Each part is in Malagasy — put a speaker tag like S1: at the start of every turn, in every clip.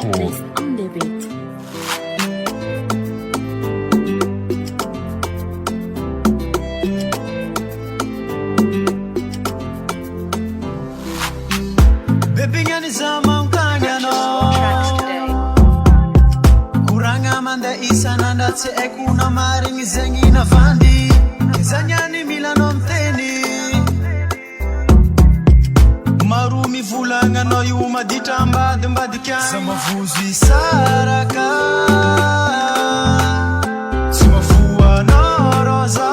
S1: Madness on the beat.
S2: Baby ngani zaman kanyano Kuranga manda isa nanda tse ekuna maring zengi na fandi Zanyani milano mteni Marumi vulanga no yuma ditamba dembadikan Sama vuzi saraka Sama fua no roza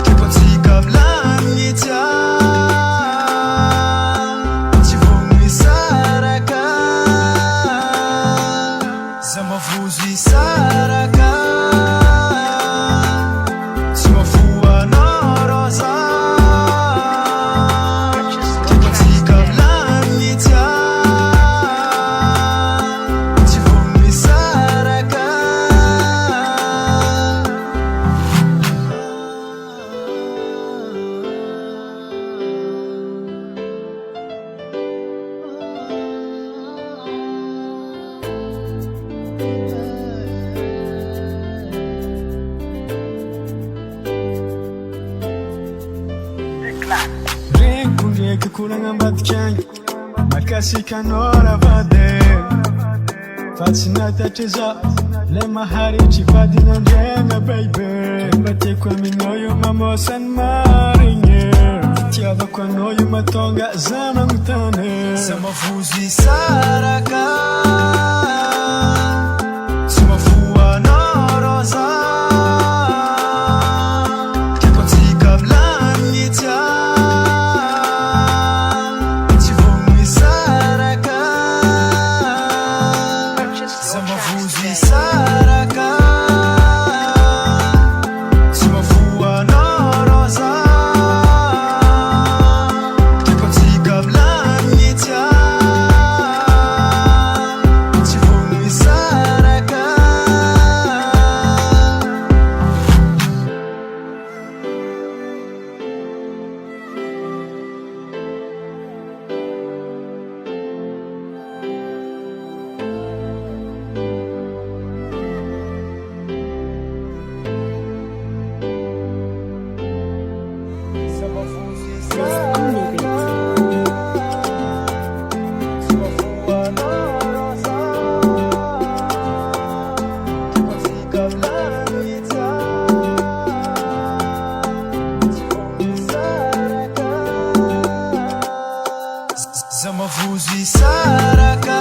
S2: Kepotika blangita Sama vuzi saraka Sama fua no roza Kepotika blangita Tivumi saraka Rengu kurang ambat kang Makasih kan ora vade Fascinata teza Lema hari chipadi nanjenga baby Mbate kwa minoyo mamosan marinhe Tiaba kwa noyo matonga zama mutane Sama vuzi saraka Sama fua no roza Kepotika blangita Sama vuzi saraka Sama fua no roza Kepotika blangita Tivumi saraka
S1: On the beat.
S2: Sama fua no roza Kepotika blangita Tivumi saraka Sama vuzi saraka